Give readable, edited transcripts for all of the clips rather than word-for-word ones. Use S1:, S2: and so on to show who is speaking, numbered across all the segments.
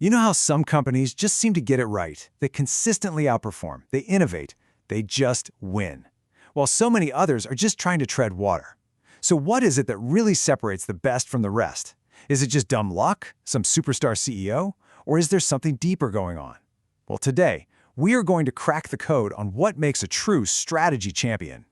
S1: You know how some companies just seem to get it right? They consistently outperform, they innovate, they just win. While so many others are just trying to tread water. So what is it that really separates the best from the rest? Is it just dumb luck, some superstar CEO, or is there something deeper going on? Well, today, we are going to crack the code on what makes a true strategy champion.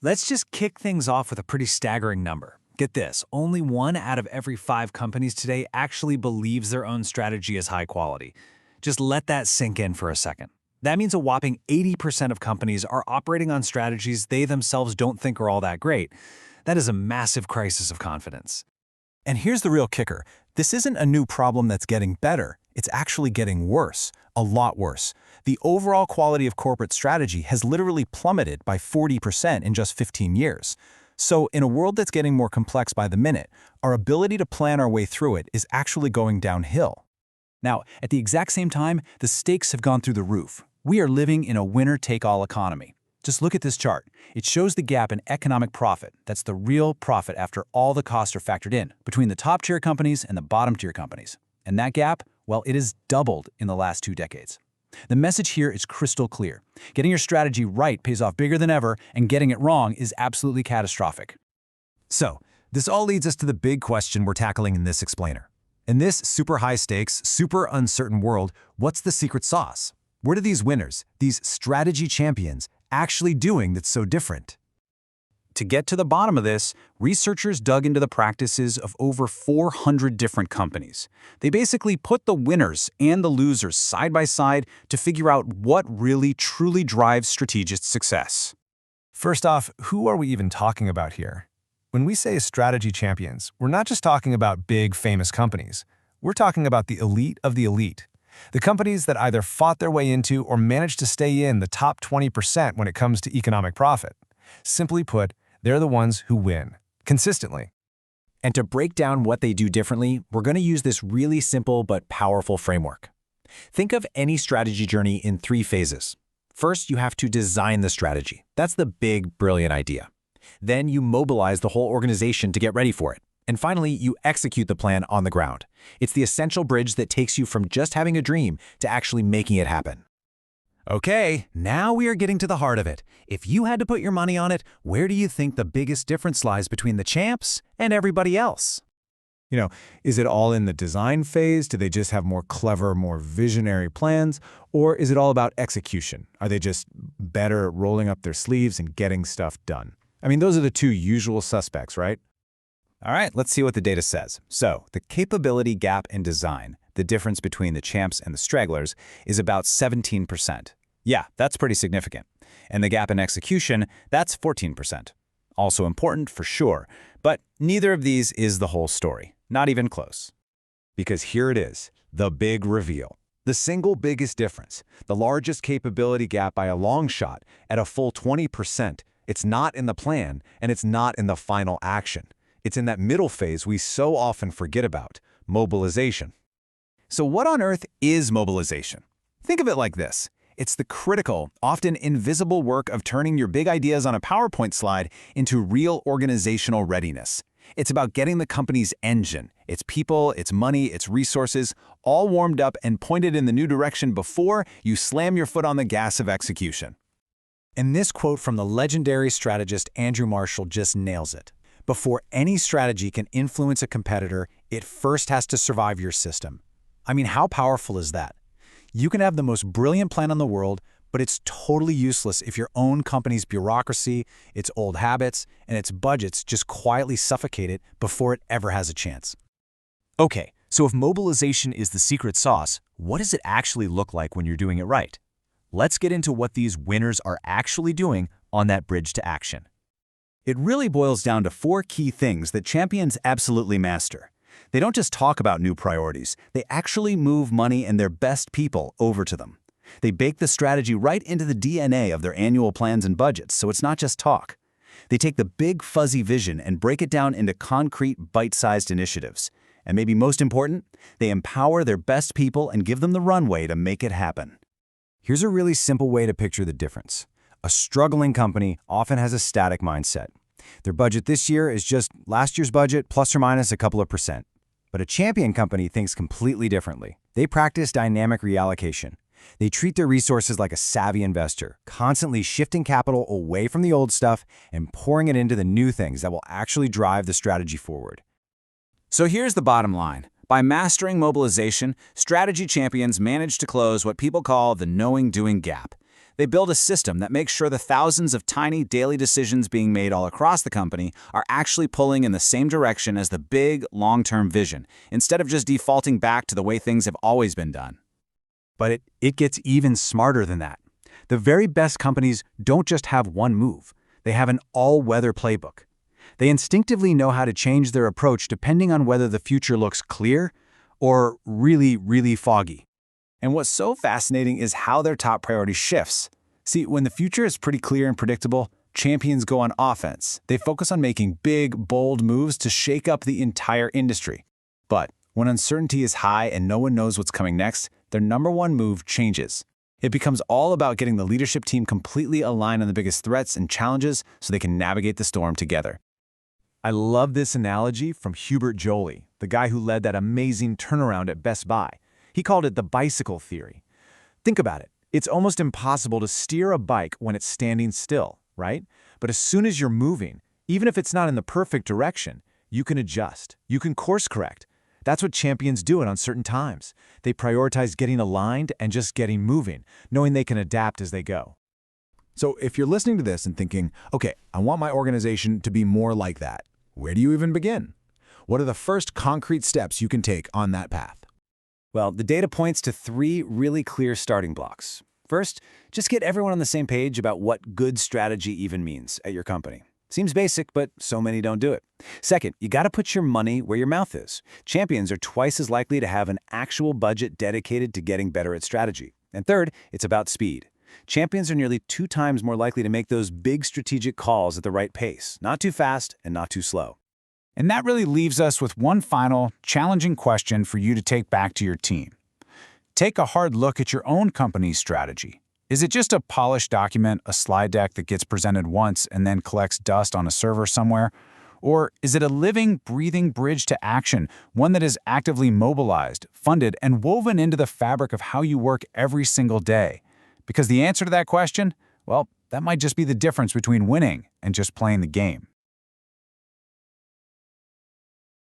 S1: Let's just kick things off with a pretty staggering number. Get this, only 1 out of every 5 companies today actually believes their own strategy is high quality. Just let that sink in for a second. That means a whopping 80% of companies are operating on strategies they themselves don't think are all that great. That is a massive crisis of confidence. And here's the real kicker. This isn't a new problem that's getting better. It's actually getting worse, a lot worse. The overall quality of corporate strategy has literally plummeted by 40% in just 15 years. So in a world that's getting more complex by the minute, our ability to plan our way through it is actually going downhill. Now, at the exact same time, the stakes have gone through the roof. We are living in a winner-take-all economy. Just look at this chart. It shows the gap in economic profit. That's the real profit after all the costs are factored in, between the top-tier companies and the bottom-tier companies. And that gap, well, it has doubled in the last 2 decades. The message here is crystal clear. Getting your strategy right pays off bigger than ever, and getting it wrong is absolutely catastrophic. So, this all leads us to the big question we're tackling in this explainer. In this super high-stakes, super uncertain world, what's the secret sauce? What are these winners, these strategy champions, actually doing that's so different? To get to the bottom of this, researchers dug into the practices of over 400 different companies. They basically put the winners and the losers side by side to figure out what really truly drives strategic success.
S2: First off, who are we even talking about here? When we say strategy champions, we're not just talking about big, famous companies. We're talking about the elite of the elite. The companies that either fought their way into or managed to stay in the top 20% when it comes to economic profit. Simply put, they're the ones who win, consistently.
S1: And to break down what they do differently, we're going to use this really simple but powerful framework. Think of any strategy journey in 3 phases. First, you have to design the strategy. That's the big, brilliant idea. Then you mobilize the whole organization to get ready for it. And finally, you execute the plan on the ground. It's the essential bridge that takes you from just having a dream to actually making it happen. Okay, now we are getting to the heart of it. If you had to put your money on it, where do you think the biggest difference lies between the champs and everybody else? Is it all in the design phase? Do they just have more clever, more visionary plans? Or is it all about execution? Are they just better at rolling up their sleeves and getting stuff done? I mean, those are the 2 usual suspects, right? All right, let's see what the data says. So, the capability gap in design, the difference between the champs and the stragglers, is about 17%. Yeah, that's pretty significant. And the gap in execution, that's 14%. Also important for sure, but neither of these is the whole story. Not even close. Because here it is, the big reveal. The single biggest difference, the largest capability gap by a long shot, at a full 20%. It's not in the plan, and it's not in the final action. It's in that middle phase we so often forget about, mobilization. So what on earth is mobilization? Think of it like this. It's the critical, often invisible work of turning your big ideas on a PowerPoint slide into real organizational readiness. It's about getting the company's engine, its people, its money, its resources, all warmed up and pointed in the new direction before you slam your foot on the gas of execution. And this quote from the legendary strategist Andrew Marshall just nails it. Before any strategy can influence a competitor, it first has to survive your system. I mean, how powerful is that? You can have the most brilliant plan in the world, but it's totally useless if your own company's bureaucracy, its old habits, and its budgets just quietly suffocate it before it ever has a chance. Okay, so if mobilization is the secret sauce, what does it actually look like when you're doing it right? Let's get into what these winners are actually doing on that bridge to action. It really boils down to 4 key things that champions absolutely master. They don't just talk about new priorities, they actually move money and their best people over to them. They bake the strategy right into the DNA of their annual plans and budgets, so it's not just talk. They take the big fuzzy vision and break it down into concrete, bite-sized initiatives. And maybe most important, they empower their best people and give them the runway to make it happen. Here's a really simple way to picture the difference. A struggling company often has a static mindset. Their budget this year is just last year's budget plus or minus a couple of percent. But a champion company thinks completely differently. They practice dynamic reallocation. They treat their resources like a savvy investor, constantly shifting capital away from the old stuff and pouring it into the new things that will actually drive the strategy forward.
S3: So here's the bottom line. By mastering mobilization, strategy champions manage to close what people call the knowing-doing gap. They build a system that makes sure the thousands of tiny daily decisions being made all across the company are actually pulling in the same direction as the big, long-term vision, instead of just defaulting back to the way things have always been done.
S1: But it gets even smarter than that. The very best companies don't just have one move. They have an all-weather playbook. They instinctively know how to change their approach depending on whether the future looks clear or really, really foggy.
S3: And what's so fascinating is how their top priority shifts. See, when the future is pretty clear and predictable, champions go on offense. They focus on making big, bold moves to shake up the entire industry. But when uncertainty is high and no one knows what's coming next, their number one move changes. It becomes all about getting the leadership team completely aligned on the biggest threats and challenges so they can navigate the storm together.
S2: I love this analogy from Hubert Joly, the guy who led that amazing turnaround at Best Buy. He called it the bicycle theory. Think about it. It's almost impossible to steer a bike when it's standing still, right? But as soon as you're moving, even if it's not in the perfect direction, you can adjust. You can course correct. That's what champions do at uncertain times. They prioritize getting aligned and just getting moving, knowing they can adapt as they go.
S4: So if you're listening to this and thinking, okay, I want my organization to be more like that, where do you even begin? What are the first concrete steps you can take on that path?
S1: Well, the data points to 3 really clear starting blocks. First, just get everyone on the same page about what good strategy even means at your company. Seems basic, but so many don't do it. Second, you got to put your money where your mouth is. Champions are twice as likely to have an actual budget dedicated to getting better at strategy. And third, it's about speed. Champions are nearly 2 times more likely to make those big strategic calls at the right pace, not too fast and not too slow.
S3: And that really leaves us with one final, challenging question for you to take back to your team. Take a hard look at your own company's strategy. Is it just a polished document, a slide deck that gets presented once and then collects dust on a server somewhere? Or is it a living, breathing bridge to action, one that is actively mobilized, funded, and woven into the fabric of how you work every single day? Because the answer to that question, well, that might just be the difference between winning and just playing the game.